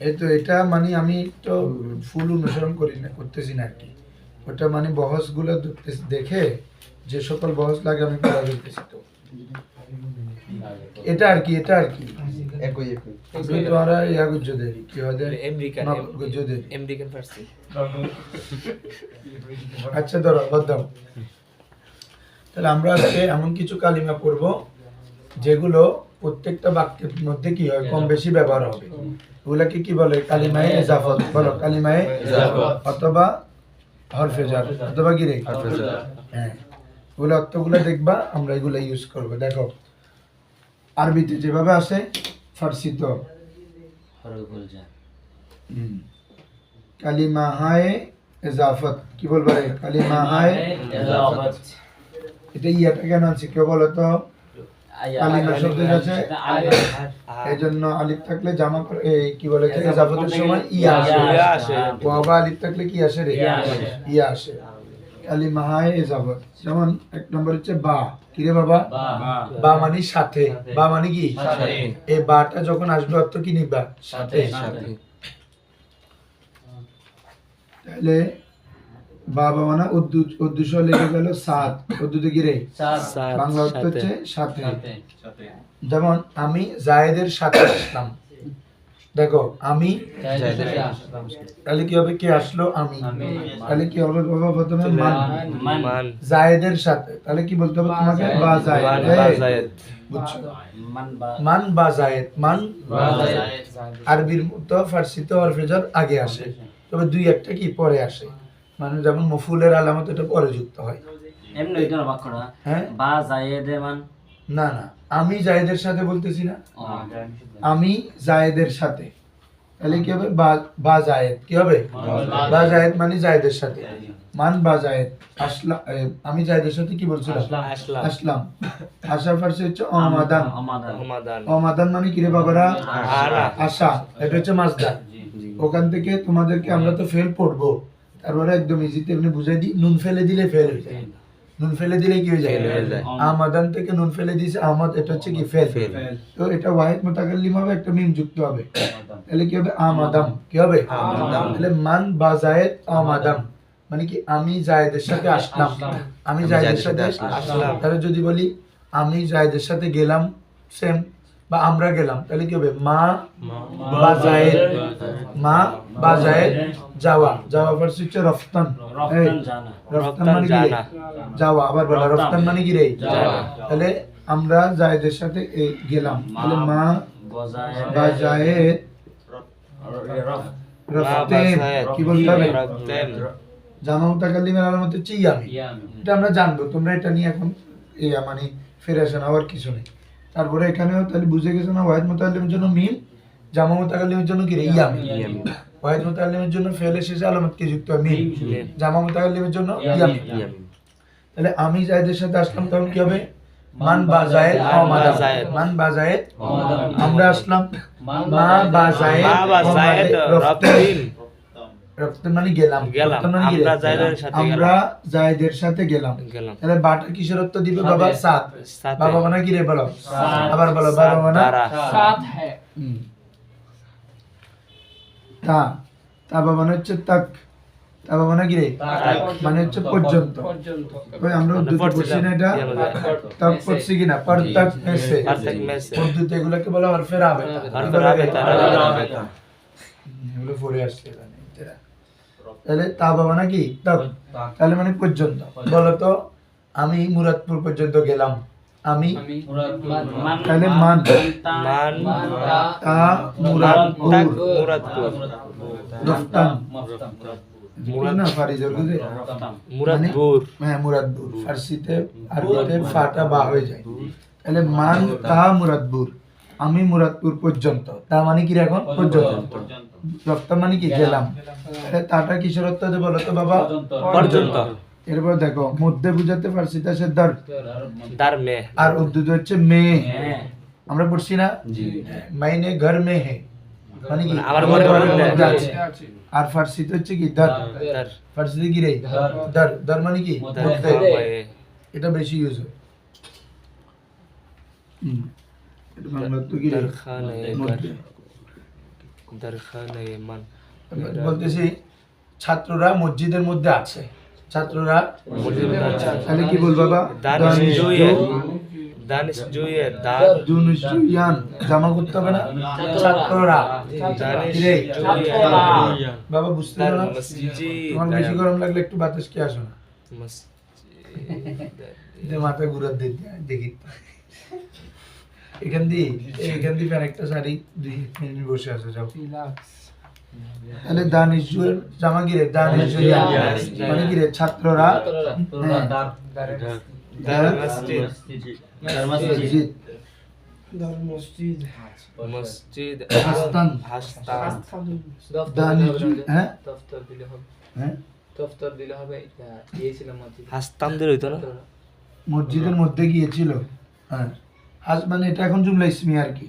এই তো এটা মানে আমি তো ফুল অনুসরণ করি না, করতেছি না আর কি। ওটা মানে বহসগুলো দেখে যে সকল বহস লাগে আমি পড়া দিতেছি। তো এটা আর কি একই একই তোমরা ইয়া গুজদের কি হয় আমেরিকান গুজদের আমেরিকান ফার্সি। আচ্ছা ধরো বদাও। তাহলে আমরা আজকে এমন কিছু কালিমা পড়ব যেগুলো প্রত্যেকটা বাক্যের মধ্যে কি হয় কম বেশি ব্যবহার হবে। ওগুলাকে কি বলে? কালিমায়ে ইজাফত। বলো কালিমায়ে ইজাফত অথবা হরফে জার অথবা কি রে? হরফে জার। হ্যাঁ, ওগুলো অর্থগুলো দেখবা, আমরা এগুলো ইউজ করব। দেখো আরবিতে যেভাবে আসে ফার্সিতে কালিমা হায় ইজাফত কি বলবো রে? কালিমা হায় ইজাফত। এটা ইয়াটা কেন আছে কেউ বলো তো? কালিমা শব্দের আছে এই জন্য আলিফ থাকলে জামা করে এই কি বলে যে ইজাফতের সময় ইয়া আসে। ওয়াবা আলিফ থাকলে কি আসে রে? ইয়া আসে। কালিমা হায় ইজাফত। যেমন এক নম্বর হচ্ছে বা। কি রে বাবা? বা মানে সাথে। বা মানে কি? এই বাটা যখন আসবে অর্থ কি নিবা? সাথে। তাহলে বাবা মানে উদ্দেশ্য লেগে গেল সাত। উদ্দুতে কি রে? বাংলা অর্থ হচ্ছে সাথে। যেমন আমি জায়েদের সাথে আসলাম। দেখো আমি তাহলে কি হবে? কে আসলো? আমি। তাহলে কি হবে বাবা? প্রথমে মান জায়েদের সাথে। তাহলে কি বলতে হবে তোমাকে? বা জায়েদ। বুঝছো? মান বা জায়েদ। মান আরবির মতো ফার্সিতে হরফে জার আগে আসে, তবে দুই একটা কি পরে আসে। মানে যেমন মফুলের আলামত এটা পরে যুক্ত হয়। এমনি ওই কোন বাক্যটা হ্যাঁ বা জায়েদে মান না না, আমি জায়েদের সাথে বলতেছি না, আমি জায়েদের সাথে। তাহলে কি হবে? বা জায়েদ। কি হবে? বা জায়েদ মানে জায়েদের সাথে। মান বা জায়েদ আসলাম। আমি জায়েদের সাথে কি বলছিলাম? আসলাম। আশা ফার্সি হচ্ছে অমাদান। অমাদান মানে কি রে বাবারা? আশা। এটা হচ্ছে মাসদার। ওখান থেকে তোমাদেরকে আমরা তো ফেল পড়বো, তারপরে একদম ইজিতে এমনি বুঝাই দিই। নুন ফেলে দিলে ফেল হয়ে যায়। নুন ফেলে দিলে কি হয়ে যায়? আমাদান থেকে নুন ফেলে দিয়েছে আমাদ, এটা হচ্ছে কি? ফেল। তো এটা ওয়াহিদ মুতাকাল্লিম হবে, একটা মিম যুক্ত হবে। তাহলে কি হবে? আমাদাম। কি হবে? তাহলে মান বা জায়েদ আমাদাম মানে কি? আমি জায়েদের সাথে আসলাম। আমি জায়েদের সাথে আসলাম। তাহলে যদি বলি আমি জায়েদের সাথে গেলাম, সেম। বা আমরা গেলাম, তাহলে কি হবে? মা বা জায়েদ। মা বা জায়েদ যাওয়া। যাওয়া ফার্সি হচ্ছে রফতান। রফতান মানে কি? যাওয়া। আবার বলা রফতান মানে কি রে? তাহলে আমরা জায়েদের সাথে গেলাম। তাহলে মা বা জায়েদ রফতেন। কি বলতে হবে? জামা মুতাকাল্লিমের আলামত হচ্ছে ইয়ামি। এটা আমরা জানবো, তোমরা এটা নিয়ে এখন মানে ফিরে আসে না, আর কিছু নেই। তারপরে এখানেও তাহলে বুঝে গেছো না? ওয়াহিদ মুতাকাল্লিমের জন্য মিম, জামা মুতাকাল্লিমের জন্য কি রে? ইয়ামি। ওয়াহিদ মুতাকাল্লিমের জন্য ফেলের শেষে আলামত কি যুক্ত হয়? মিম। জামা মুতাকাল্লিমের জন্য ইয়ামি। তাহলে আমি জায়েদের সাথে আসলাম, তখন কি হবে? মান বা জায়েদ আমাদাম। মান বা জায়েদ আমরা আসলাম। মা বা জায়েদ রফতান। রফতান মানে গেলাম। রফতান মানে কি? আমরা জায়েদের সাথে গেলাম। তাহলে বাটা কিসের অর্থ দিবে বাবা? সাত। বাবা মানে কি রে? বলো আবার বলো। বাবা মানে সাত है। তা বাবা মানে হচ্ছে তাক। তা বাবা মানে কি রে? মানে হচ্ছে পর্যন্ত। ওই আমরা উর্দুতে পড়ছি না এটা? তাক পড়ছি কিনা? পর তাক মেসে। উর্দুতে এগুলোকে বলা হরফে রাবেতা। এগুলো পড়ে আসছে এখানে। তাহলে তা বাবা নাকি? তাক। তাহলে মানে পর্যন্ত। বলো তো আমি মুরাদপুর পর্যন্ত গেলাম। আমি তাহলে মান তা মুরাদপুর রফতান না ফারিজর গুজে মুরাদপুর। হ্যাঁ মুরাদপুর। ফার্সিতে আরবিতে ফাটা বা হয়ে যায়। তাহলে মান তা মুরাদপুর, আমি মুরাদপুর পর্যন্ত। তা মানে কি? এখন পর্যন্ত। রফতান মানে কি? গেলাম। তাটা কিসের অর্থ আছে বলো তো বাবা? পর্যন্ত। এরপর দেখো মধ্যে বুঝাতে ফার্সিতে আছে দার। আর উর্দুতে হচ্ছে মে। আমরা পড়ছি না? মাইনে ঘর মে হে মানে কি? আমার ঘরের মধ্যে আছে। আর ফার্সিতে হচ্ছে কি? দার। ফার্সিতে কি রে? দার। দার মানে কি? মধ্যে। এটা বেশি ইউজ হয়। এটা বাংলা তো কি রে? দরখানে মধ্যে। দরখানে মান বলতেছি ছাত্ররা মসজিদের মধ্যে আছে। ছাত্ররা তাহলে কি বল বাবা? দানিশজুয়ে দা দুনুজুয়ান জামা করতে হবে না? ছাত্ররা কি রে? বাবা বুঝতে পারো না? মসজিদি তোমার বেশি গরম লাগলে একটু বাতাস কি আসো না? মসজিদ এটা মাথা ঘুরা দেখি এখান দিয়ে ফের একটা শাড়ি 2 মিনিট বসে আছে যাও। তাহলে দানিশজুয়ের জামা কি রে? দানিশজুয়ান মানে কি রে? ছাত্ররা দার মসজিদ মসজিদ মসজিদ হাস্তান হাস্তান হ্যাঁ দফতর দিলে হবে হ্যাঁ দফতর দিলে হবে এটা দিয়েছিলাম মসজিদ হাস্তান দিল হইতো না মসজিদের মধ্যে গিয়েছিল। হ্যাঁ হাস মানে এটা এখন জুমলা ইসমি আর কি।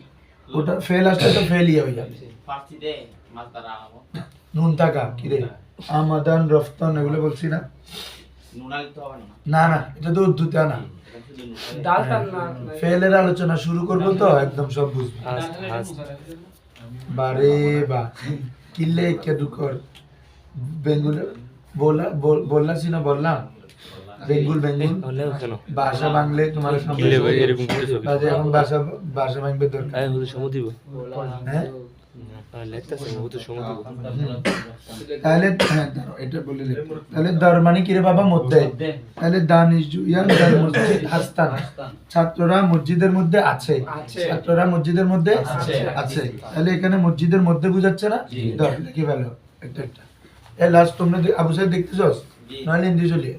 ওটা ফেল আসলে তো ফেলই হয়ে যাবে। ফার্সিতে মাছদারা আবো নুন টাকা কি রে? আমাদান রফতান এগুলো বলছি না? নুনাল তো হবে না না না এটা তো উর্দুতে না। ডালটা না ফেলের আলোচনা শুরু করবো তো একদম সব বুঝবে। বারে বা কিল্লে কে দুকর বেঙ্গুল বললা সিনা বললাম বেঙ্গুল হলে কেন ভাষা বাংলে তোমার কিলে ভাই এরকম কিছু কাজে এখন ভাষা বাংবে দরকার। আয় হুজুর সময় দিব হ্যাঁ লেখতাছে হুজুর সময় দিব তাহলে হ্যাঁ দাঁড়াও, এটা বলে দিই। তাহলে দর মানে কি রে বাবা? মধ্যে। তাহলে দানিশজুয়ান দার মসজিদ হাস্তান ছাত্ররা মসজিদের মধ্যে আছে। ছাত্ররা মসজিদের মধ্যে আছে। তাহলে এখানে মসজিদের মধ্যে বুঝাচ্ছে না? দর লিখে ফেলো একটা একটা। এই লাস্ট তোমরা আবু সাহেব দেখতেছস? নাহলে হিন্দি চলিয়ে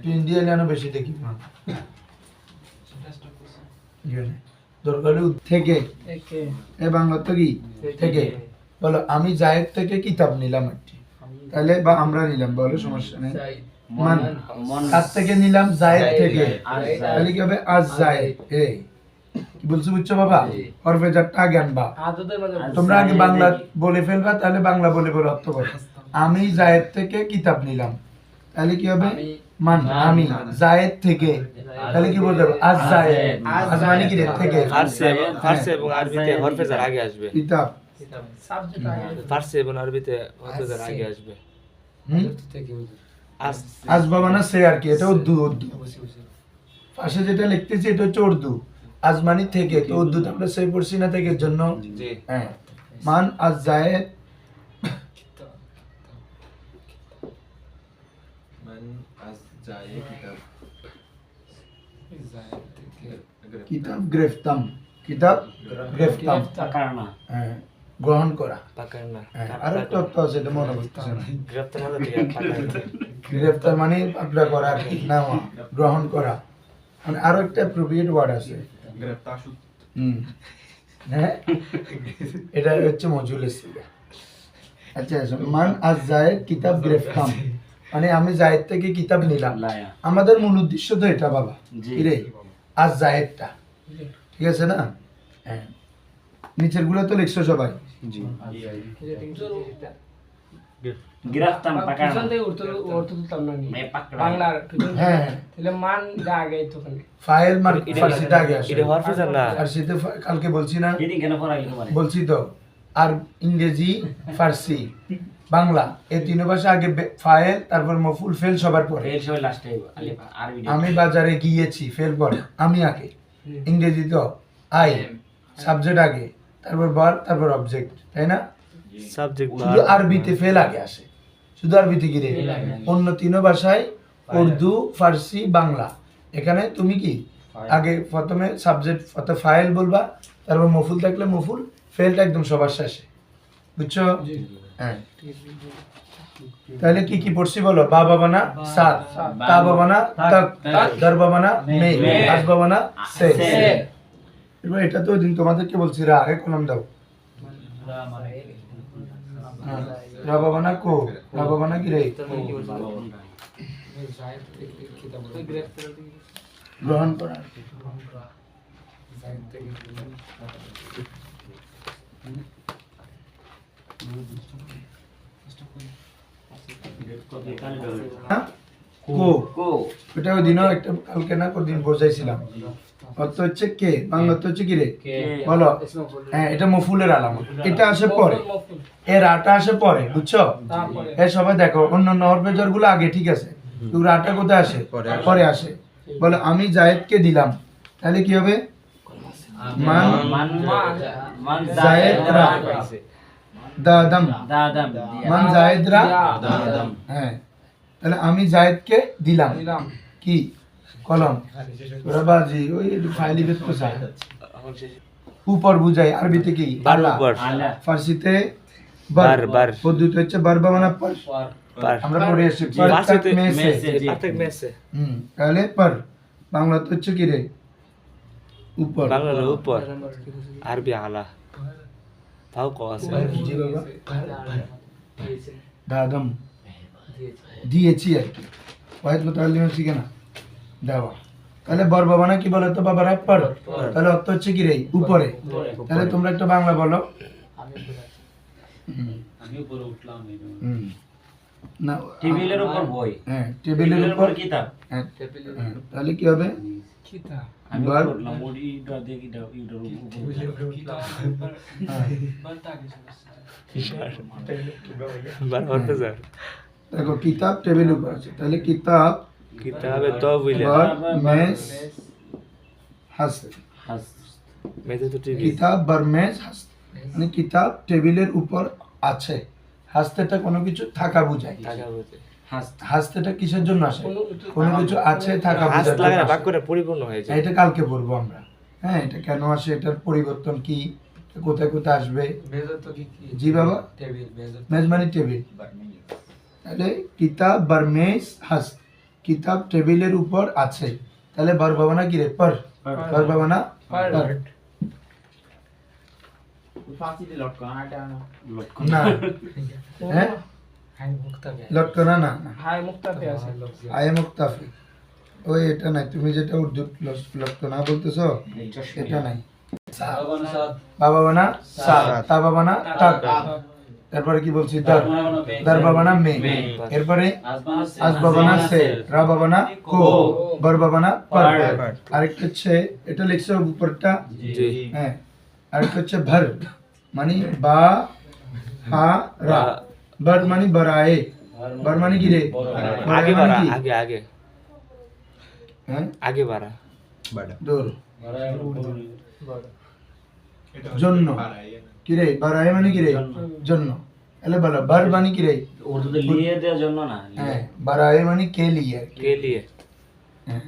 তুই হিন্দি এলে আনো বেশি দেখি দরকার হলে থেকে এ বাংলা তো কি থেকে বলো আমি জায়েদ থেকে কিতাব নিলাম একটি। তাহলে বা আমরা নিলাম বলো সমস্যা নেই। মান কাছ থেকে নিলাম? জায়েদ থেকে। তাহলে কি হবে? আজ জায়েদ এই কি বলছো বুঝছো বাবা? হরফে জারটা আগে আনবা। আদতের মানে তোমরা আগে বাংলা বলে ফেলবা তাহলে বাংলা বলে বলে অর্থ করো। আমি জায়েদ থেকে কিতাব নিলাম। তাহলে কি হবে? মান আমি জায়েদ থেকে। তাহলে কি বলতে হবে? আজ জায়েদ। আজ মানে কি রে? থেকে। ফার্সি এবং আরবিতে হরফে জার আগে আসবে কিতাব সাবজেক্ট আগে ফার্সি এবং আরবিতে হরফে জার আগে আসবে আস আজ বাবা না সে আর কি এটা উর্দু পাশে যেটা লিখতেছি এটা হচ্ছে উর্দু। আজ মানে থেকে তো উর্দুতে আমরা সে পড়ছি না থেকে এর জন্য জি হ্যাঁ মান আজ জায়েদ মান আজ যায় কিতাব গ্রেফতাম কিতাব গ্রেফতাম কারণা হ্যাঁ গ্রহণ করা। পাকার না হ্যাঁ আর একটা অর্থ আছে এটা মনে করতেছে না। গ্রেফতার মানে দিয়ে পাকার গ্রেফতার মানে পাকড়া করা আর কি, নেওয়া গ্রহণ করা। মানে আরো একটা অ্যাপ্রোপ্রিয়েট ওয়ার্ড আছে হ্যাঁ এটা হচ্ছে মজুলের সিগা। আচ্ছা মান আজ জায়েদ কিতাব গ্রেফতাম মানে আমি জায়েদ থেকে কিতাব নিলাম। আমাদের মূল উদ্দেশ্য তো এটা বাবা কি রে? আজ জায়েদটা ঠিক আছে না? হ্যাঁ নিচের গুলো তো লিখছো সবাই। গিরাফতাম পাকানা পিছন থেকে অর্থ তুলতাম না মে পাকড়া বাংলার পিছন থেকে। হ্যাঁ তাহলে মান যা আগে তো ওখানে ফাইল মান ফার্সিতে আগে আসে। এটা হরফে জার না ফার্সিতে কালকে বলছি না? দিদি কেন পড়াইলি তোমারে বলছি তো। আর ইংরেজি ফার্সি বাংলা এই তিন ভাষা আগে ফাইল তারপর মফুল ফেল সবার পরে। ফেল সবাই লাস্টে আলিফ আরবি আমি বাজারে গিয়েছি ফেল পরে আমি আগে। ইংরেজি তো আই সাবজেক্ট আগে তারপর ভার্ব তারপর অবজেক্ট তাই না? সাবজেক্ট শুধু আরবিতে ফেল আগে আসে শুধু আরবিতে কি রে? অন্য তিন ভাষায় উর্দু ফার্সি বাংলা এখানে তুমি কি আগে প্রথমে সাবজেক্ট ফাইল বলবা তারপর মফুল থাকলে মফুল ফেলটা একদম সবার শেষে বুঝছো? হ্যাঁ তাহলে কি কি পড়ছি বলো? বা বাবা না সাত তা বাবা না তাক দার বাবা না মে আজ বাবা না সে। এবার এটা তো দিন তোমাদেরকে বলছি রা আগে কলম দাও। হ্যাঁ, রা বাবা না কো রা বাবা না কি রে? গ্রহণ করা হ্যাঁ? কো কো এটা ওই দিনও একটা কালকে না কোন দিন বোঝাইছিলাম অর্থ হচ্ছে কে, বাংলা অর্থ হচ্ছে কি রে? বলো। হ্যাঁ, এটা মফুলের আলামত। এটা আসে পরে, এর আটা আসে পরে, বুঝছো? তারপরে এর সবাই দেখো অন্যান্য হরফেজর গুলো আগে, ঠিক আছে, কিন্তু আটা কোথায় আসে? পরে আসে। বলো আমি জায়েদকে দিলাম, তাহলে কি হবে? মান মান জায়েদ রা দাদাম, দাদাম মান জায়েদ রা দাদাম হ্যাঁ, তাহলে আমি জায়েদকে দিলাম দিলাম কি? কলম। ওরা বাজি ওই ফাইলি বের তো চায় উপর বুঝাই, আরবিতে কি? বার আলা। উপর আলা ফার্সিতে বার, বার। পদ্ধতি হচ্ছে বার বা মানে পর। পার আমরা পড়ে এসেছি পর ফার্সিতে তক মে সে। পার্থক মেসে তাহলে পর বাংলা তো হচ্ছে কি রে? উপর। বাংলা হলো উপর, আরবি আলা, তাও ক আছে। জি বাবা, দাদম দিয়েছি আর কি, ওয়াহিদ মুতাআল্লিম শিখে না দেওয়া। তাহলে বর বাবা না কি বলে তো বাবারা? পর। তাহলে অর্থ হচ্ছে কি রে? উপরে। তাহলে তোমরা একটা বাংলা বলো। আমি উপরে উঠলাম হুম। না টেবিলের উপর বই, হ্যাঁ, টেবিলের উপর কিতাব, হ্যাঁ, হ্যাঁ, তাহলে কি হবে? কিতাব আমি বার। করলাম ওইটা দিয়ে কিতাব ইউটার উপর হ্যাঁ, বার হতে যা দেখো কিতাব টেবিল উপর আছে, তাহলে কিতাব কিতাবে তো বুঝলে বার মেজ হাস্ত। হাস মেজে তো টিভি কিতাব বার মেজ হাস্ত, মানে কিতাব টেবিলের উপর আছে। হাস্তেটা কোনো কিছু থাকা বোঝায়। টাকা বুঝে হাস হাস্তেটা কিসের জন্য আসে? কোনো কিছু আছে থাকা হাস বোঝায়। লাগে না, বাক করে পরিপূর্ণ হয়ে যায়। এটা কালকে পড়বো আমরা। হ্যাঁ, এটা কেন আসে, এটার পরিবর্তন কি, কোথায় কোথায় আসবে। জি বাবা, মেজ মানে টেবিল। তাহলে কিতাব বার মেজ হাস্ত, কিতাব টেবিলের উপর আছে। তাহলে বার বাবানা কি রে? পর। বার বাবানা পর। না, হ্যাঁ, লটকনা না, না, হাই মুক্তাতে আছে আয়ে মুক্তাফি ওই এটা নাই। তুমি যেটা উর্দু লটকনা বলতেছো এটা নাই। বাবা বানা সাত, তা বাবা না তাক, তারপরে কি বলছি? দার, দার বাবা না মে, এরপরে আজ বাবা না সে, রা বাবা না কো, বর বাবা না পর। আরেকটা হচ্ছে এটা লিখছো উপরটা, জি হ্যাঁ, আরেকটা হচ্ছে ভর, মানে বা হা রা। বার মানে বরায়ে, বার মানে কি রে? আগে বরায়ে মানে বাড়া, কি? আগে আগে হ্যাঁ, আগে বাড়া দূর জন্য কি রে? বরায়ে মানে কি রে? জন্য। তাহলে বলো বার মানে কি রে? উর্দুতে লিয়ে দেওয়ার জন্য না, হ্যাঁ, বরায়ে মানে কে লিয়ে। কে লিয়ে হ্যাঁ,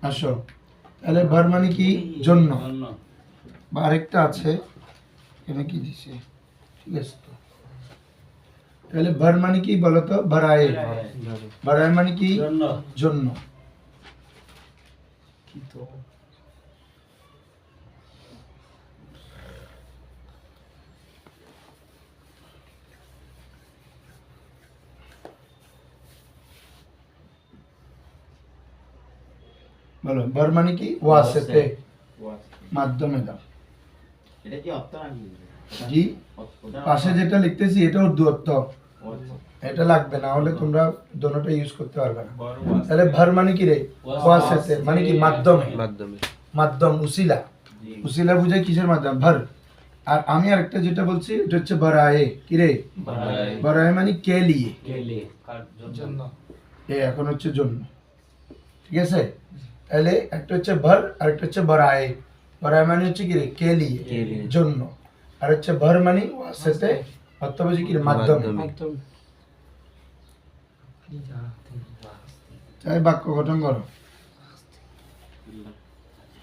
আসো। তাহলে ভর মানে কি? জন্য। জন্য বা আরেকটা আছে, এখানে কি দিছে? ঠিক আছে তো। তাহলে ভর মানে কি বলো তো? ভরায়ে। ভরায়ে মানে কি? জন্য জন্য। বলো ভর মানে কি? ওয়াসিতে, মাধ্যমে দাও। এটা কি অর্থ নাকি? জি, পাশে যেটা লিখতেছি এটা উর্দু অর্থ, এটা লাগবে না হলে তোমরা দোনোটা ইউজ করতে পারবে না। তাহলে ভর মানে কি রে? ওয়াসিতে মানে কি? মাধ্যমে। মাধ্যম, উসিলা। উসিলা বুঝায় কিসের মাধ্যম? ভর। আর আমি আরেকটা যেটা বলছি এটা হচ্ছে বরায়ে। কি রে? বরায়ে মানে কে লিয়ে। কেলে জন্য এ এখন হচ্ছে জন্য, ঠিক আছে? তাহলে একটা হচ্ছে ভর আর একটা হচ্ছে বরায়ে। বরায়ে মানে হচ্ছে কি রে? কে লিয়ে, জন্য। আর হচ্ছে ভর মানে ওয়াসিতে, অর্থ বুঝি কি রে? মাধ্যমে। একদম তাই বাক্য গঠন করো।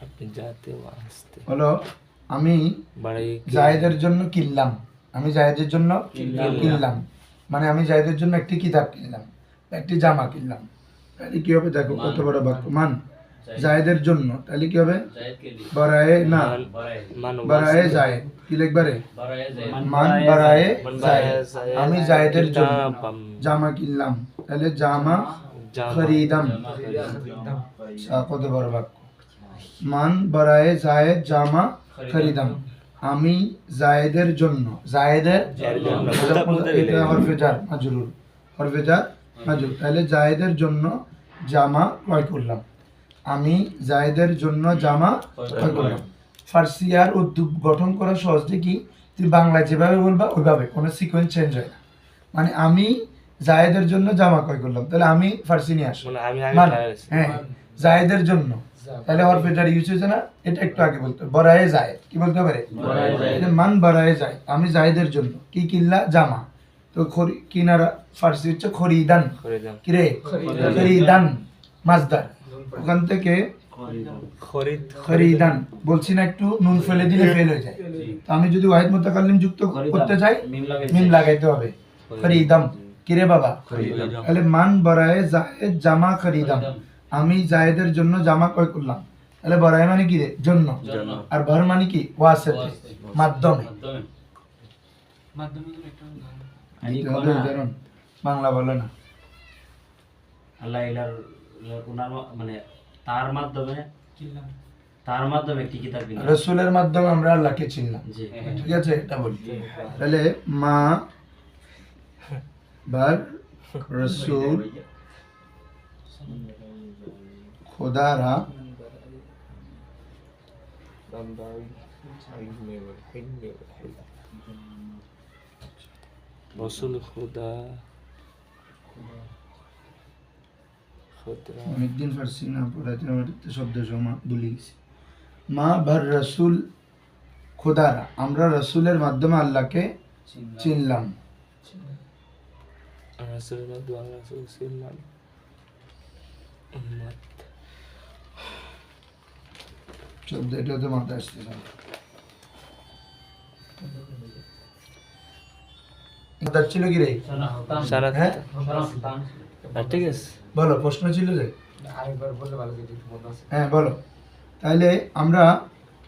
আপনি যাতে আসতে বলো আমি বাড়াই জায়েদের জন্য কিনলাম। আমি জায়েদের জন্য কিনলাম মানে আমি জায়েদের জন্য একটি কিতাব কিনলাম, একটি জামা কিনলাম। তাহলে কি হবে? দেখো কত বড় বাক্য। মান জায়েদের জন্য, তাহলে কি হবে? বরায়ে না, বরায়ে জায়েদ। কি লিখবা রে? মান বরায়ে জায়েদ। আমি জায়েদের জন্য জামা কিনলাম, তাহলে জামা খরিদাম। কত বড় বাক্য। মান বরায়ে জায়েদ জামা খরিদাম। আমি জায়েদের জন্য, জায়েদের এটা হরফে জার মাজরুর, হরফে জার মাজরুর। তাহলে জায়েদের জন্য জামা ক্রয় করলাম। আমি জায়েদের জন্য জামা ক্রয় করলাম। ফার্সি আর উর্দু গঠন করা সহজ কি, তুমি বাংলা যেভাবে বলবা ওইভাবে, কোনো সিকোয়েন্স চেঞ্জ হয় না। মানে আমি জায়েদের জন্য জামা ক্রয় করলাম, তাহলে আমি ফার্সি নিয়ে আসি, মানে আমি আগে মানে জায়েদ। হ্যাঁ জায়েদের জন্য, তাহলে হরফেটার ইউজ হয়েছে না, এটা একটু আগে বলতে হবে। বরায়ে জায়েদ কি বলতে পারে, মান বরায়ে যায়, আমি জায়েদের জন্য কি কিনলা, জামা। তো কিনারা ফার্সি হচ্ছে খরিদান, করে দাম কিরে খরিদান মাজদার, ওখান থেকে খরিদ খরিদান বলছি না, একটু নুন ফেলে দিলে ফেল হয়ে যায়। তো আমি যদি ওয়াহিদ মুতাকাল্লিম যুক্ত করতে চাই মিম লাগাইতে হবে, খরিদাম কিরে বাবা, তাহলে মান বরায়ে জায়েদ জামা খরিদাম, আমি জায়েদের জন্য জামা ক্রয় করলাম। তাহলে বরায়ে মানে কি রে, জন্য, আর ভর মানে কি, ওয়াসিতে, মাধ্যমে। এটা হলো উদাহরণ, বাংলা বলে না। আল্লাহ উনার মানে তার মাধ্যমে কি কিতাব কিনলেন? রসুলের মাধ্যমে আমরা আল্লাহকে চিনলাম, জি। ঠিক আছে, এটা বলি। তাহলে মা বার রসুল খোদারা রসুল খুদা খুদরা অনেকদিন ফার্সি না পড়াতে আমার শব্দ সমা ভুলে গেছি। মা বার রসুল খোদারা, আমরা রসুলের মাধ্যমে আল্লাহকে চিনলাম। রাসূলের মাধ্যমে রাসূল ছিলাম উম্মত শব্দ এটা তো মাথায় আসছে না। এটা ছিল কি রে, সারাত হ্যাঁ ঠিক আছে বলো, প্রশ্ন ছিল যে, আরেকবার বললে ভালো যেত, মনে আছে। হ্যাঁ বলো। তাহলে আমরা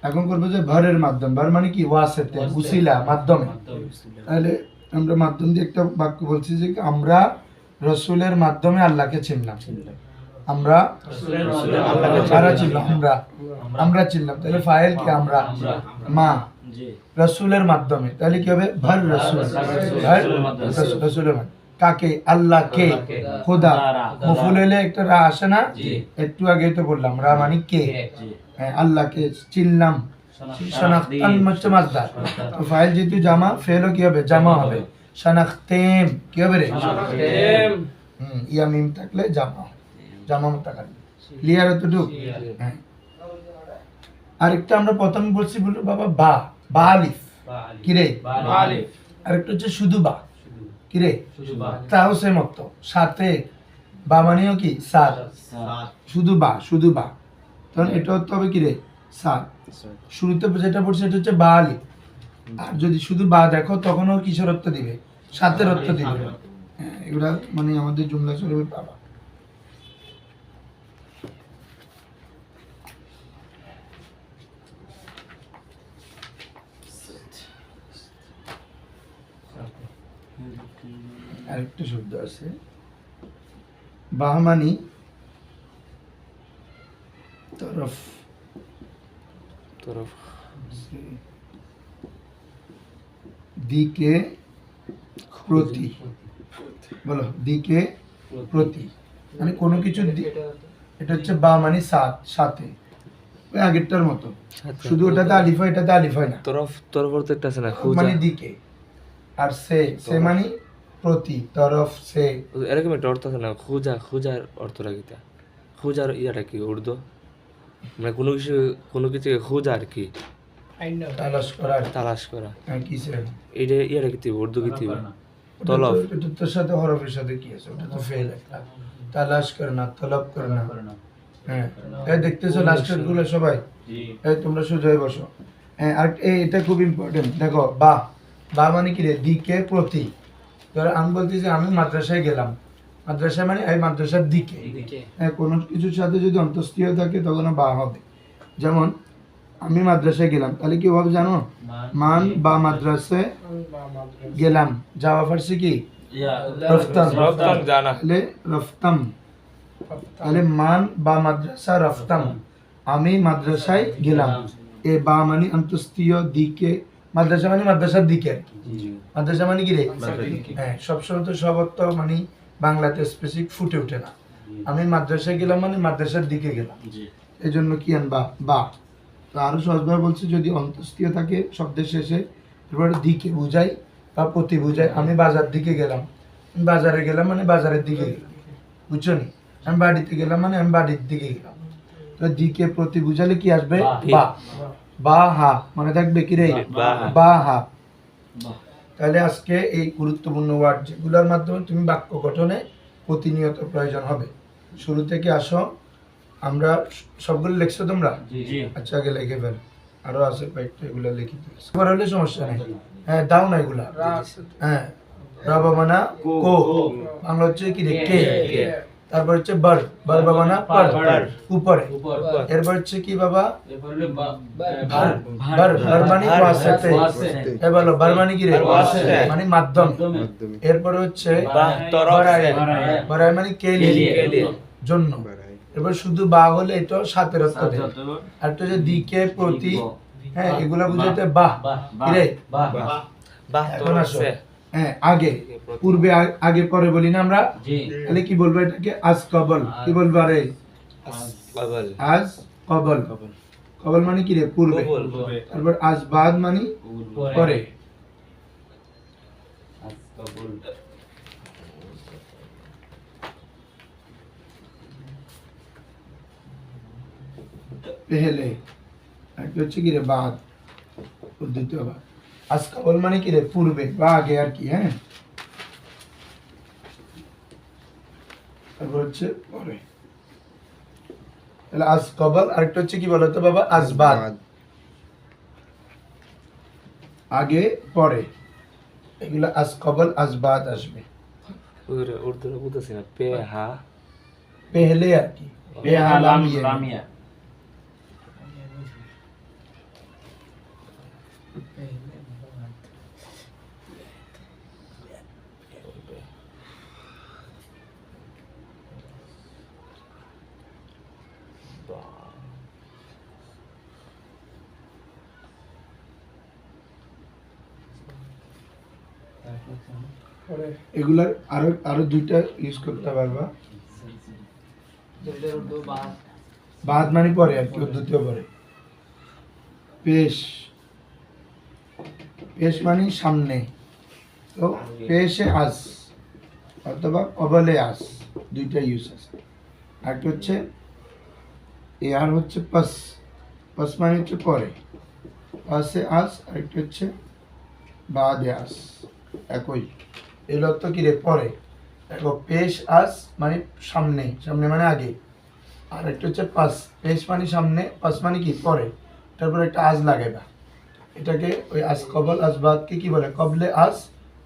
এখন করবো যে ভরের মাধ্যম, ভর মানে কি, ওয়াসিতে, উসিলা, মাধ্যমে। তাহলে আমরা মাধ্যম দিয়ে একটা বাক্য বলছি যে আমরা রসুলের মাধ্যমে আল্লাহকে চিনলাম। আমরা কারা চিনলাম, আমরা চিনলাম। তাহলে ফাইল কি, আমরা, মা জি। রসুলের মাধ্যমে, তাহলে কি হবে, ভর রসুল, ভর রসুলের মাধ্যমে। কাকে, আল্লাহকে, খোদা, মফুল হলে একটা রা আসে না, একটু আগে তো বললাম, রা মানে কে, হ্যাঁ, আল্লাহকে চিনলাম। শানাখতান হচ্ছে মাজদার, তো ফাইল যেহেতু জামা, ফেলও কি হবে, জামা হবে। শানাখতেম কি হবে রে, ইয়া মিম থাকলে জামা, জামা মুতাকাল্লিম। ক্লিয়ার এতটুকু, হ্যাঁ। আরেকটা আমরা প্রথমে বলছি বলো বাবা, বা বা আলিফ কি রে, আরেকটা হচ্ছে শুধু বা কি রে, তাও সে মতো সাথে, বা মানেও কি, সাত, শুধু বা, শুধু বা, তখন এটা হতে হবে কি রে, সাত। শুরুতে যেটা পড়ছে এটা হচ্ছে বা আলিফ, আর যদি শুধু বা দেখো তখনও কিসের অর্থ দিবে, সাতের অর্থ দিবে। হ্যাঁ, এগুলা মানে আমাদের জুমলা শরীফে পাবা। আরেকটা শব্দ আছে, বাহমানি তরফ, তরফ দিকে প্রতি, বলো দিকে প্রতি, মানে কোনো কিছু এটা হচ্ছে বা মানে সাত, সাথে, ওই আগেরটার মতো, সাথে। শুধু ওটাতে আলিফ হয়, এটাতে আলিফ হয় না, তরফ তরফ অর্থ একটা আছে না, খুজা মানে দিকে, আর সে মানে প্রতি, তরফ সে, এরকম একটা অর্থ আছে না, খুজা, খুজার অর্থটা কিটা, খুজার ইয়াটা কি উর্দু, মানে কোনো কিছু খুঁজা আর কি, তালাশ করার, তালাশ করা, কিসের, এইটা ইয়াটা কি উর্দু কি তলব, এটার সাথে হরফের সাথে কি আছে, ওটা তো ফেল একটা, তালাশ করনা, তলব করনা। হ্যাঁ, এই দেখতেছো লাস্টের গুলো সবাই, এই তোমরা সোজা হয়ে বসো। হ্যাঁ, আর এটা খুব ইম্পর্টেন্ট, দেখো বা, বা মানে কি রে, দিকে প্রতি। ধরো আমি বলতেছি আমি মাদ্রাসায় গেলাম, মাদ্রাসা মানে এই মাদ্রাসার দিকে, হ্যাঁ, কোনো কিছুর সাথে যদি অন্তঃস্থীয় থাকে তখন বা হবে। যেমন আমি মাদ্রাসায় গেলাম, তাহলে কি হবে জানো, মান বা মাদ্রাসায় গেলাম, যাওয়া ফার্সি কি, রফতাম, রফতাম জানা, তাহলে রফতাম, তাহলে মান বা মাদ্রাসা রফতাম, আমি মাদ্রাসায় গেলাম। এ বা মানে অন্তঃস্থীয়, দিকে, মাদ্রাসা মানে মাদ্রাসার দিকে আর কি, মাদ্রাসা মানে কি রে, হ্যাঁ, সবসময় তো সব অর্থ মানে বাংলাতে স্পেসিফিক ফুটে ওঠে না, আমি মাদ্রাসায় গেলাম মানে মাদ্রাসার দিকে গেলাম, জি এই জন্য কি আনবা বা। তো আরো সহজভাবে বলছি, যদি অন্তস্তীয় থাকে শব্দের শেষে, এরপরে দিকে বুঝাই বা প্রতি বুঝাই। আমি বাজার দিকে গেলাম, আমি বাজারে গেলাম মানে বাজারের দিকে গেলাম, বুঝছো নি? আমি বাড়িতে গেলাম মানে আমি বাড়ির দিকে গেলাম। তো দিকে প্রতি বুঝালে কি আসবে? বা। বা হা মনে থাকবে কি রে? বা। বা হা। বাহ তাহলে আজকে এই গুরুত্বপূর্ণ ওয়ার্ড যেগুলোর মাধ্যমে তুমি বাক্য গঠনে প্রতিনিয়ত প্রয়োজন হবে। শুরু থেকে আসো, আমরা সবগুলো লিখছো তোমরা? জি আচ্ছা আগে লিখে ফেল, আরো আছে কয়েকটা, এগুলো লিখে দিও। এবার হলে সমস্যা নেই, হ্যাঁ দাও না এগুলা। হ্যাঁ রা বাবা না কো, বাংলা হচ্ছে কি রে? কে। তারপর হচ্ছে বার, বার বাবা না পার, উপরে। এরপর হচ্ছে কি বাবা? ভার, ভার, ভার মানে ওয়াসিতে। এ বলো ভার মানে কি রে? ওয়াসিতে। মানে মাধ্যম। এরপর হচ্ছে বা তরফ বারায়, সে। বারায় মানে কে লিয়ে, জন্য। এবার শুধু বা হলে এটা সাথের অর্থ দেয়। আর তো যে দিকে প্রতি, হ্যাঁ এগুলা বুঝাতে বাহ, কি রে? বা এখন তরফ আসো, সে। হ্যাঁ আগে, পূর্বে আগে পরে বলি না আমরা? জি তাহলে কি বলবো এটাকে? আজ কবল। কি বলবো? আরে কবল। আজ কবল। কবল মানে কি রে? পূর্বে। কবল। তারপর আজ বাদ মানে পরে। পেহেলে, একটা হচ্ছে কি রে? বাদ, দ্বিতীয় বাদ। আজ কবল মানে কি রে? পূর্বে বা আগে আর কি, হ্যাঁ। তারপর হচ্ছে পরে। তাহলে আজ কবল, আরেকটা হচ্ছে কি বলতো বাবা? আজ বাদ, আগে পরে। এগুলো আজ কবল আজ বাদ আসবে। ওরে উর্দু বুঝতেছি না। পে হা পেহলে আর কি, পেহা লাম ইয়ে। লামিয়া এগুলার আরো আরো দুইটা ইউজ করতে পারবা। বাদ মানে পরে আর কি, দ্বিতীয় পরে। পেশ, পেশ মানে সামনে। তো পেশে আস অথবা কবলে আস, দুইটা ইউজ আছে। একটা হচ্ছে এ, আর হচ্ছে পাস। পাস মানে হচ্ছে পরে, পাসে আস। আরেকটা হচ্ছে বাদে আস, একই। এর অর্থ কি রে? পরে। দেখো পেশ আস মানে সামনে, সামনে মানে আগে। আর একটা হচ্ছে পাস, পেশ মানে সামনে, পাস মানে কি? পরে। তারপর একটা আজ লাগাইবা। এটাকে ওই আজ কবল আজ বাদকে কি বলে? কবলে আজ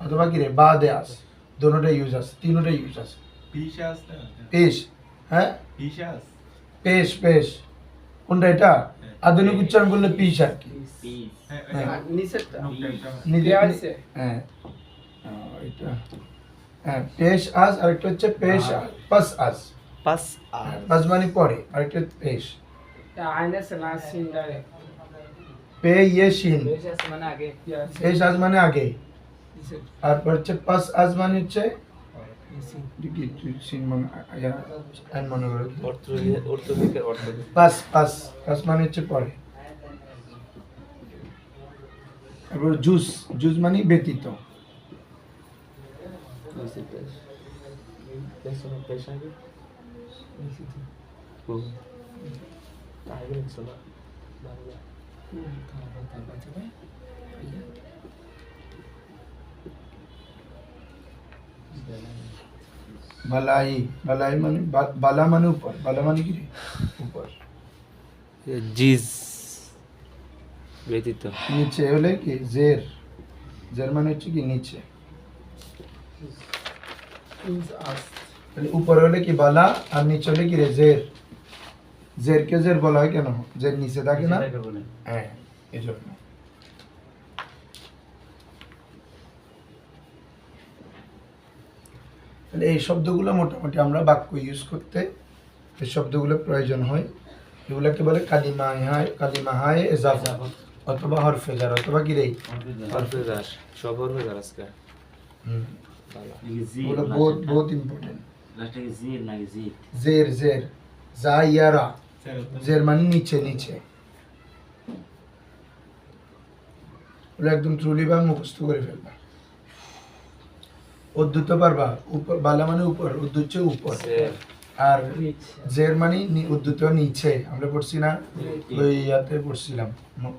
অথবা কি রে? বাদে আজ, দুটোটা ইউজ আছে, তিনটা ইউজ আছে। Pishas na? পেশ, হ্যাঁ Pishas? পেশ, পেশ কোনটা? এটা আধুনিক উচ্চারণ করলে পিস আর কি। হ্যাঁ নিচেরটা নিজে দেয়া আছে। হ্যাঁ এটা, হ্যাঁ পেশ আজ। আরেকটা হচ্ছে পেশ আজ, পাস আজ। পাস আর পাস মানে পরে, আরেকটা পেশ। আইনা সে না সিন ডাইরেক্ট পে ইয়ে শিন, বেশি আছে মানে আগে পেশ আজ মানে আগে। নিচে তারপর হচ্ছে পাস আজ মানে হচ্ছে দেখি তুই সিন মানে আইন মনে করে অর্থ দিকের অর্থ পাস, পাস, পাস মানে হচ্ছে পরে। তারপর জুস, জুস মানে ব্যতীত। বালাই, বালাই মানে বালা মানে উপর, বালা মানে কি রে? উপর। জিজ ব্যতীত। নিচে হলে কি? জের, জের মানে হচ্ছে কি? নিচে। তাহলে উপরে হলে কি? বালা, আর নিচে হলে কি রে? জের। জেরকে জের বলা হয় কেন? জের নিচে থাকে না? হ্যাঁ এই জন্য। তাহলে এই শব্দগুলো মোটামুটি আমরা বাক্য ইউজ করতে এই শব্দগুলো প্রয়োজন হয়। এগুলোকে বলে কালিমা হায়, কালিমা হায় এজাফা অথবা হরফে জার অথবা কি রে? হরফেজার, সব হরফেজার আজকে। এগুলো বহুত বহুত ইম্পর্টেন্ট। লাস্টে কি জির নাকি জিদ? জের জের জা ইয়ারা জের মানে নিচে নিচে ওগুলো একদম ট্রুলি বা মুখস্থ করে ফেলবা উর্দু তো পারবা উপর বালা মানে উপর উর্দু হচ্ছে উপর আর জের মানে উর্দুতেও নিচে আমরা পড়ছি না ওই ইয়াতে পড়ছিলাম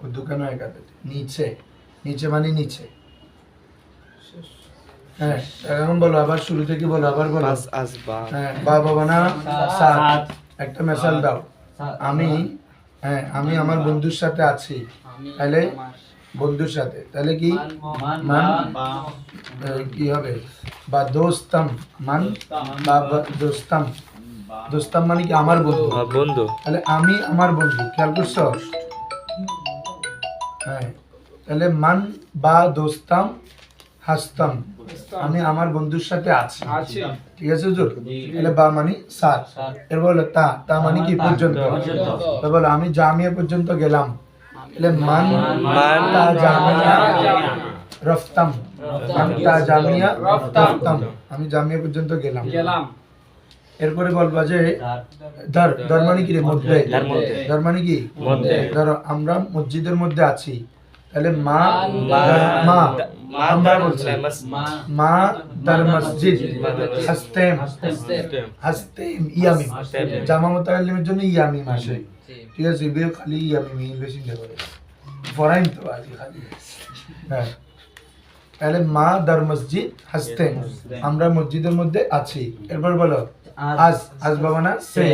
উর্দু কেন একাতে নিচে নিচে মানে নিচে হ্যাঁ এখন বলো আবার শুরু থেকে বলো আবার বলো আজ আজ বা হ্যাঁ বা বাবা না সাত একটা মেসাল দাও আমি হ্যাঁ আমি আমার বন্ধুর সাথে আছি তাহলে বন্ধুর সাথে তাহলে কি মান কি হবে বা দোস্তাম মান বা দোস্তাম দোস্তাম মানে কি আমার বন্ধু বন্ধু তাহলে আমি আমার বন্ধু খেয়াল করছো হ্যাঁ তাহলে মান বা দোস্তাম হাসতাম আমি আমার বন্ধুর সাথে আছি আছে ঠিক আছে হুজুর তাহলে বা মানে সাত এর বলে তা তা মানে কি পর্যন্ত এবার বলো আমি জামিয়া পর্যন্ত গেলাম তাহলে মান মান তা জামিয়া রফতাম মান তা জামিয়া রফতাম আমি জামিয়া পর্যন্ত গেলাম গেলাম এরপরে বলবা যে ধর ধর মানে কি রে মধ্যে তার মধ্যে ধর মানে কি মধ্যে ধরো আমরা মসজিদের মধ্যে আছি তাহলে মা মা মা মা আমরা বলছি মা দার মসজিদ হাসতেম হাসতেম ইয়ামিম জামা মুতাকাল্লিমের জন্য ইয়ামিম আসে ঠিক আছে বেও খালি ইয়ামিম বেশি না করে ফরাইন তো আজি খালি হ্যাঁ তাহলে মা দার মসজিদ হাসতেম আমরা মসজিদের মধ্যে আছি এরপর বলো আজ আজ বাবা না সে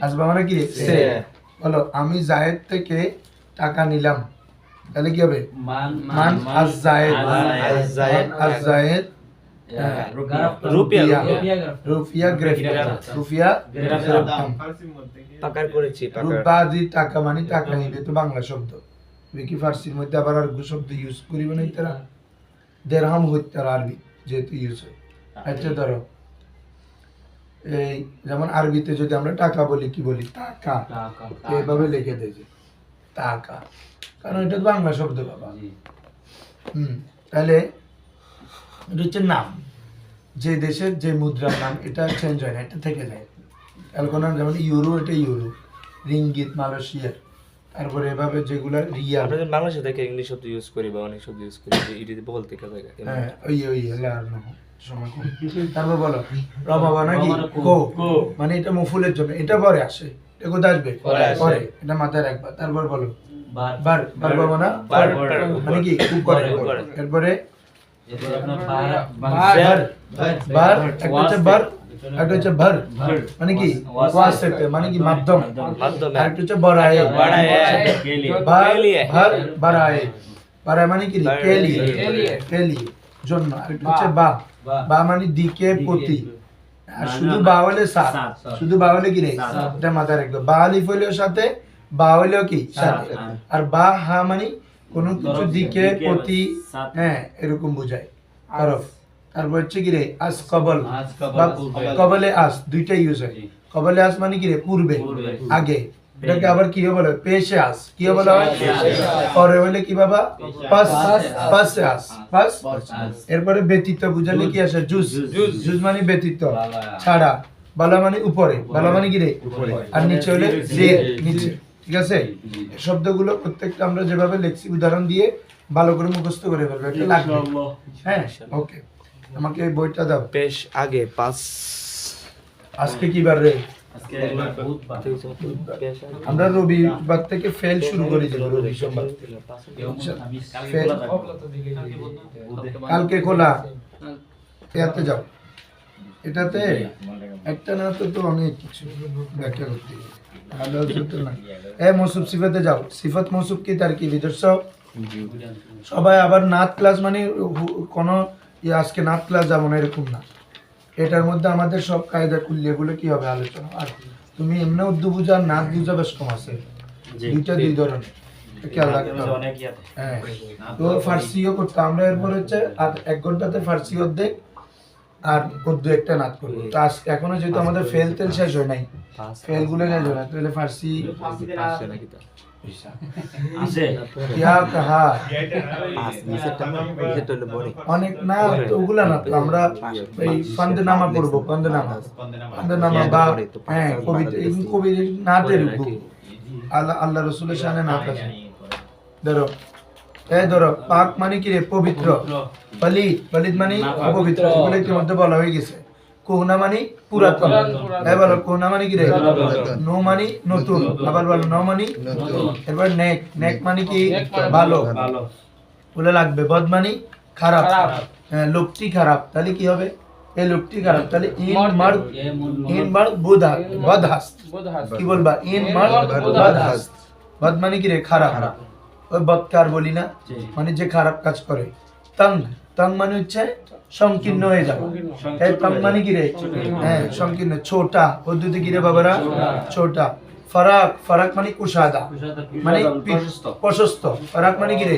আজ বাবা না কি সে বলো আমি জায়েদ থেকে টাকা নিলাম তাহলে কি হবে মান আজ জায়েদ আজ জায়েদ রুপিয়া রুফিয়া গ্রেফতার রুফিয়া গ্রেফতার পাকার করেছি রুবাদি টাকা মানে টাকা নিবে তো বাংলা শব্দ কি ফার্সির মধ্যে আবার আর শব্দ ইউজ করিব না তারা দেরহাম হইতে আরবি যেহেতু ইউজ হয় আচ্ছা ধরো এই যেমন আরবিতে যদি আমরা টাকা বলি কি বলি টাকা এইভাবে লিখে দেয় যে টাকা কারণ এটা তো বাংলা শব্দ বাবা তাহলে এটা হচ্ছে নাম যে দেশের যে মুদ্রার নাম এটা চেঞ্জ হয় না এটা থেকে যায় ক্যালকোনাম যেমন ইউরো এটা ইউরো রিঙ্গিত মালয়েশিয়ার তারপরে এভাবে যেগুলা রিয়াল আমরা যখন বাংলাদেশে দেখে ইংলিশ শব্দ ইউজ করি বা অনেক শব্দ ইউজ করি যে এটি বলতে কাজে হ্যাঁ ওই লার না সময় কম তারপর বলো রবাবা নাকি কো মানে এটা মফুলের জন্য এটা পরে আসে এটা কোথায় আসবে পরে এটা মাথায় রাখবা তারপর বলো বার বার বাবা না মানে কি উপরে এরপরে বার বার একটা হচ্ছে বার একটা হচ্ছে ভর মানে কি ওয়াসিতে মানে কি মাধ্যম আর একটা হচ্ছে বড়ায়ে ভর বড়ায়ে বড়ায়ে মানে কি কেলি জন্য আর একটা হচ্ছে বা বা মানে দিকে প্রতি আর শুধু বা হলে সাত শুধু বা হলে কি রে এটা মাথায় রাখবে বা আলিফ হলেও সাথে বা হলেও কি সাথে আর বা হা মানে কোনো কিছু দিকে প্রতি হ্যাঁ এরকম বোঝায় তরফ তারপর হচ্ছে কি রে আজ কবল বা কবলে আস দুইটাই ইউজ হয় কবলে আস মানে কি রে পূর্বে আগে এটাকে আবার কি বলে পেশে আস কি বলা হয় পরে বলে কি বাবা পাস পাসে আস পাস এরপরে ব্যতীত বুঝালে কি আসে জুজ জুজ মানে ব্যতীত ছাড়া বালা মানে উপরে বালা মানে কি রে আর নিচে হলে জের নিচে ঠিক আছে শব্দগুলো প্রত্যেকটা আমরা যেভাবে লিখছি উদাহরণ দিয়ে ভালো করে মুখস্থ করে ফেলবো এটা লাগবে হ্যাঁ ওকে আমাকে এই বইটা দাও পেশ আগে পাস আজকে কি বার রে আমরা রবিবার থেকে ফেল শুরু করে দেব রবি সোমবার ফেল কালকে খোলা এতে যাও এটাতে একটা না তো অনেক কিছু ব্যাখ্যা করতে ভালো তো না মৌসুফ সিফাতে যাও সিফাত মৌসুফ কি তার কি বিদর্শ সবাই আবার নাত ক্লাস মানে কোনো আজকে নাত ক্লাস যাবো না এরকম না এটার মধ্যে আমাদের সব কায়দা কুল্লি এগুলো কি হবে আলোচনা আর তুমি এমনি উর্দু বুঝা নাত বুঝা বেশ কম আছে দুইটা দুই ধরনের খেয়াল রাখতে হবে হ্যাঁ তো ফার্সিও করতে আমরা এরপর হচ্ছে 1 ঘন্টাতে ফার্সি অর্ধেক আর উর্দু একটা নাত করবো। তো আজ এখনো যেহেতু আমাদের ফেল তেল শেষ হয় নাই, ফেল গুলো শেষ হয় না, তাহলে ফার্সি আছে কিয়া কাহা অনেক না, তো ওগুলা না, তো আমরা এই ফান্দনামা পড়বো, ফান্দনামা বা হ্যাঁ কবিতা, এই কবিতা নাতের আল্লাহ আল্লাহ রসুলের শানে নাত আছে। ধরো এই ধরো পাক মানে কি রে? পবিত্র। পলিত, পলিত মানে অপবিত্র, এগুলো ইতিমধ্যে বলা হয়ে গেছে। কোহনা মানে পুরাতন। এই বলো কোহনা মানে কি রে? নো মানে নতুন। আবার বলো ন মানে এরপর নেক, নেক মানে কি? ভালো ভালো বলে লাগবে। বদ মানে খারাপ, হ্যাঁ লোকটি খারাপ, তাহলে কি হবে? এই লোকটি খারাপ, তাহলে ইন মার্দ বদহাস্ত। কি বলবা? ইন মার্দ বদহাস্ত। বদ মানে কি রে? খারাপ। ওই বদকার বলি না, মানে যে খারাপ কাজ করে। তং, তং মানে হচ্ছে সংকীর্ণ হয়ে যাওয়া। এই তং মানে কি রে? হ্যাঁ সংকীর্ণ, ছোটা। উর্দুতে কি রে বাবারা? ছোটা। ফারাক, ফারাক মানে কুশাদা, মানে প্রশস্ত। ফারাক মানে কি রে?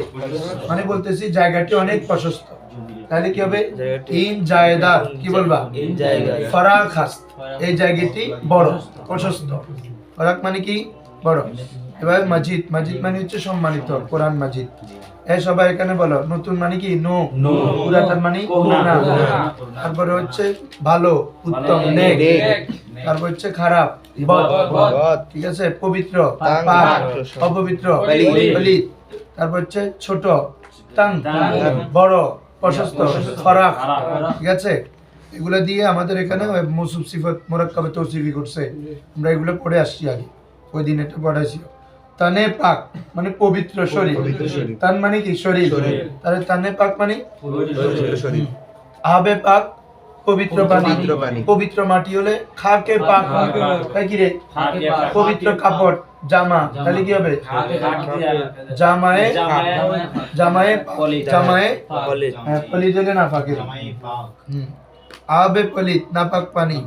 মানে বলতেছি জায়গাটি অনেক প্রশস্ত, তাহলে কি হবে? ইন জায়দার, কি বলবা? ফারাক হাস্ত, এই জায়গাটি বড়, প্রশস্ত। ফারাক মানে কি? বড়। এবার মসজিদ, মসজিদ মানে হচ্ছে সম্মানিত, কোরআন মসজিদ। এই সবাই এখানে বলো। নতুন মানে কি? নো। পুরাতন মানে না। তারপরে হচ্ছে ভালো, উত্তম, নেক। তারপর হচ্ছে খারাপ, বদ। ঠিক আছে? পবিত্র, পাক। অপবিত্র, পলিত। তারপর হচ্ছে ছোট, তাং। বড়, প্রশস্ত, ফারাক। ঠিক আছে? এগুলো দিয়ে আমাদের এখানে মৌসুফ সিফত মুরাক্কাবে তৌসিফি করছে, আমরা এগুলো পড়ে আসছি আগে, ওই দিন এটা পড়াইছি। তানে পাক মানে পবিত্র শরীর, তান মানে কি? শরীর। তাহলে তানে পাক মানে আবে পাক, পবিত্র পানি। পবিত্র মাটি হলে খাকে পাক, তাই কি রে? পবিত্র কাপড়, জামা, তাহলে কি হবে? জামায়ে, জামায়ে, জামায়ে পলিত হলে না ফাঁকে। আবে পলিত, নাপাক পানি।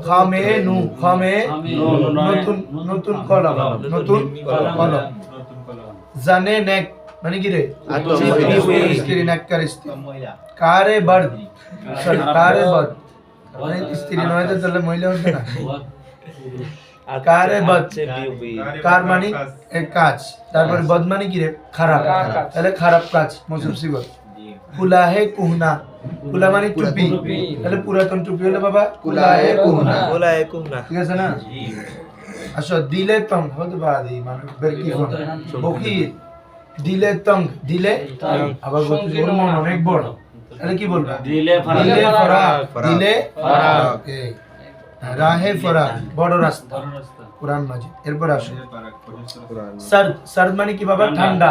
খামে নু, খামে নতুন, নতুন কলম, নতুন কলম। জানে নেক মানে কি রে? স্ত্রী, নেককার স্ত্রী। কারে বর্দ, সরি কারে বর্দ মানে স্ত্রী নয় তো, তাহলে মহিলা হতো না। কারে বদ, কার মানে এক কাজ। তারপরে বদ মানে কি রে? খারাপ, তাহলে খারাপ কাজ, মৌসুম সিফত। কুলাহে কুহনা, কুলা মানে টুপি, তাহলে পুরাতন টুপি হলে বাবা কুলাহে কুহনা। ঠিক আছে না? আচ্ছা দিলে তং হতে বাদি মানে বেরকি ফোন বকির। দিলে তং, দিলে আবার বলতে ওর মন অনেক বড়, তাহলে কি বলবা? দিলে ফারাক, দিলে ফারাক। রাহে ফারাক, বড় রাস্তা, কোরআন মাজিদ। এরপর আসো সর্দ, সর্দ মানে কি বাবা? ঠান্ডা।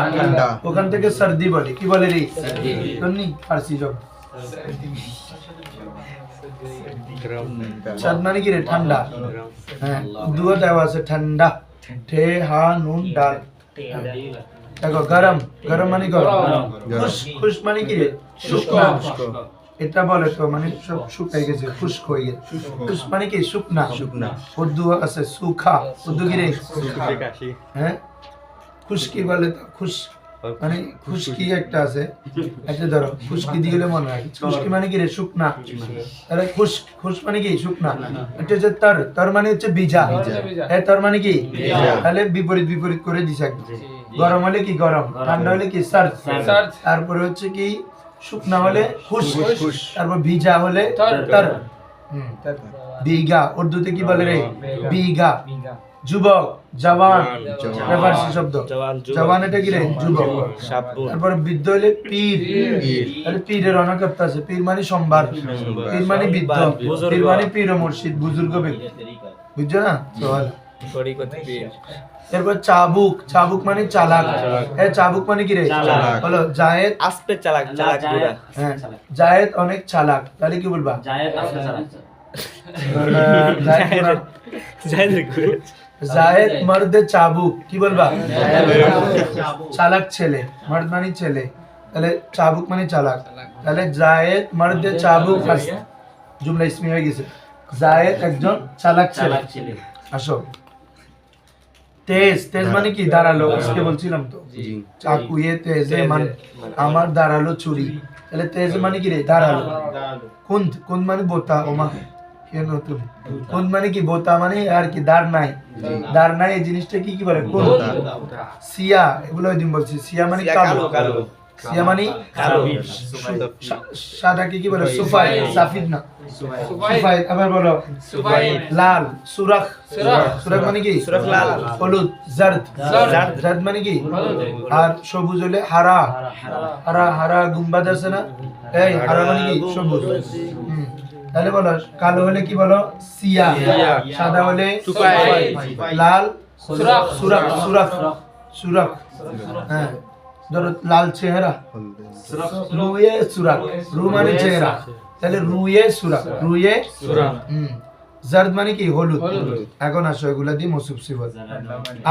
ওখান থেকে সর্দি বলে, কি বলে রে? শুননি ফার্সি জব। সর্দ মানে কি রে? ঠান্ডা। হ্যাঁ দুটো দেওয়া আছে, ঠান্ডা, ঠে হা নুন ডাল। দেখো গরম, গরম মানে গরম। খুশ, খুশ মানে কি রে? শুকনা। এটা বলে তো মানে সব শুকাই গেছে, খুশক হয়ে গেছে। খুশ মানে কি? শুকনা। উর্দু আছে সুখা, উর্দু কি রে? হ্যাঁ খুশকি বলে তো, খুশ মানে খুশকি একটা আছে, একটা ধরো খুশকি দিয়ে গেলে মনে হয়। খুশকি মানে কি রে? শুকনা। তাহলে খুশ, খুশ মানে কি? শুকনা। এটা হচ্ছে তর, তর মানে হচ্ছে ভিজা। হ্যাঁ তর মানে কি? তাহলে বিপরীত বিপরীত করে দিছে। গরম হলে কি? গরম। ঠান্ডা হলে কি? সর্দ। তারপরে হচ্ছে কি? শুকনা হলে খুশ, তারপর ভিজা হলে তর। বিঘা, উর্দুতে কি বলে রে? বিঘা। যুবক, জওয়ান, ফার্সি শব্দ। জওয়ান এটা কি রে? যুবক। তারপর বৃদ্ধ হলে পীর, তাহলে পীরের অনেক অর্থ আছে। পীর মানে সোমবার, পীর মানে বৃদ্ধ, পীর মানে পীর ও মুর্শিদ, বুজুর্গ ব্যক্তি। বুঝছো না? এরপর চাবুক, চাবুক মানে চালাক। হ্যাঁ চাবুক মানে কি রে? বলো জায়েদ, আস্তে চালাক, চালাক বুড়া। হ্যাঁ জায়েদ অনেক চালাক, তাহলে কি বলবা? জায়েদ আসলে চালাচ্ছে। জায়েদ মর্দে চাবুক, কি বলবা? চালাক ছেলে, মর্দ মানে ছেলে, তাহলে চাবুক মানে চালাক। তাহলে জায়েদ মর্দে চাবুক হাস্ত, জুমলা ইসমি হয়ে গেছে। জায়েদ একজন চালাক ছেলে। আসো তেজ, তেজ মানে কি? দাঁড়ালো, আজকে বলছিলাম তো। চাকু এ তেজে মান আমার দাঁড়ালো ছুরি, তাহলে তেজ মানে কি রে ধারালো কুন্ত কুন্ত মানে বোতা ওমা কেন নতুন কুন্ত মানে কি বোতা মানে আর কি দাঁড় নাই এই জিনিসটা কি কি বলে কুন্ত সিয়া এগুলো ওই দিন বলছি সিয়া মানে কালো সিয়া মানে সাদা কি বলে সুফাই সাফিদ না সুফাই আবার বলো লাল সুরাখ সুরাখ মানে কি লাল। হলুদ জারদ জারদ মানে কি আর সবুজ হলে হারা হারা গুম্বাদ আছে না এই হারা মানে কি সবুজ তাহলে বলো কালো হলে কি বলো সিয়া সাদা হলে সুফাই। লাল সুরাখ। সুরাখ হ্যাঁ ধরো লাল চেহারা রুয়ে সুরাখ রু মানে চেহারা তাহলে রুয়ে সুরাখ রুয়ে জারদ মানে কি হলুদ এখন আসো এগুলা দিয়ে মৌসুফ সিফত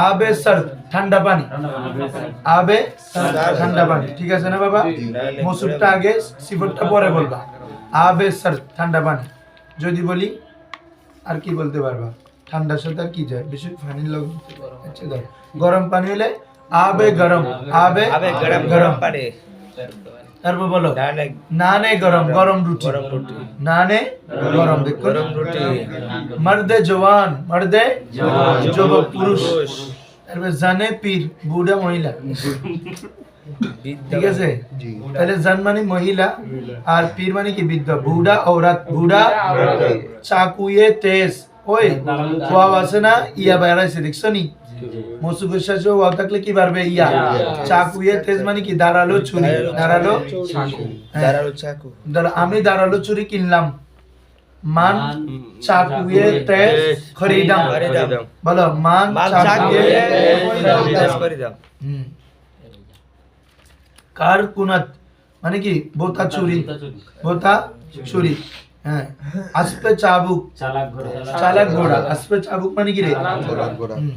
আবে সার্দ ঠান্ডা পানি আবে সার্দ ঠান্ডা পানি ঠিক আছে না বাবা মৌসুফটা আগে সিফতটা পরে বলবা আবে সার্দ ঠান্ডা পানি যদি বলি আর কি বলতে পারবা ঠান্ডার সাথে আর কি যায় বেশি পানি লোক আচ্ছা দাও গরম পানি হলে আবে গরম আবে গরম পানি তারপর বলো নানে গরম গরম রুটি নানে গরম দেখো গরম রুটি মর্দে জওয়ান মর্দে যুবক পুরুষ তারপর জানে পীর বুড়া মহিলা ঠিক আছে তাহলে জান মানে মহিলা আর পীর মানে কি বৃদ্ধ বুড়া औरत বুড়া চাকুয়ে তেজ ওই ওয়াও আছে না ইয়া বাইরাইছে দেখছো নি মৌসুফের সাথে ওয়াও থাকলে কি পারবে ইয়া চাকুয়ে তেজ মানে কি দাঁড়ালো ছুরি দাঁড়ালো দাঁড়ালো চাকু আমি দাঁড়ালো ছুরি কিনলাম মান চাকুয়ে তেজ খরিদাম বলো মান চাকুয়ে তেজ করে দাও কার কুনাত মানে কি বোতা ছুরি বোতা ছুরি হ্যাঁ আসপে চাবুক চালাক ঘোড়া আসপে চাবুক মানে কি রে হুম।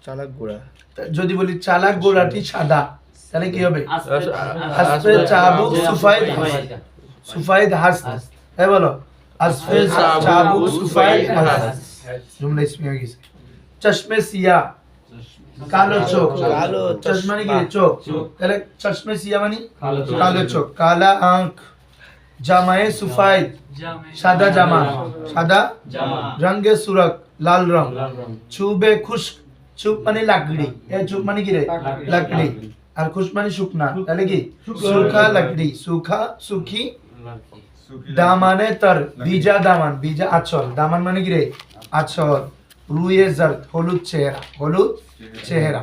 চালাক গোড়া যদি বলি চালাক ঘোড়াটি সাদা তাহলে কি হবে আসপে চাবুক সুফাইদ হাস্ত তাই বলো আসপে চাবুক সুফাইদ হাস্ত জুমলা ইসমে হয়ে গেছে চশমে সিয়া কালো চোখ কালো চশমা মানে কি চোখ তাহলে চশমে সিয়া মানে কালো চোখ কালা আঁখ জামায়ে সুফাইদ সাদা জামা সাদা রঙে সুরখ লাল রং চুবে খুশক চুপ মানে লাকড়ি এ চুপ মানে কি রে লাকড়ি আর খুশ মানে শুকনা তাহলে কি সুখা লাকড়ি সুখা সুখী দামানে তর ভিজা দামান ভিজা আচল দামান মানে কি রে আচল রুয়ে জারদ হলুদ চেহারা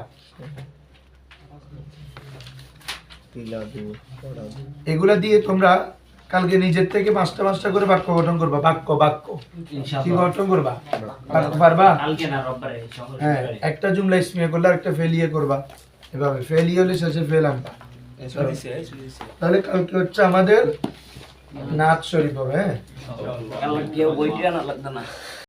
এগুলা দিয়ে তোমরা কালকে নিজের থেকে পাঁচটা করে বাক্য গঠন করবা বাক্য কি গঠন করবা বাক্য পারবা হ্যাঁ একটা জুমলা ইসমিয়া করলে একটা ফেলিয়ে করবা এভাবে ফেলিয়ে হলে শেষে ফেল আনবা তাহলে কালকে হচ্ছে আমাদের নাচ শরীফ হবে হ্যাঁ কেউ বইটি আনা লাগতো না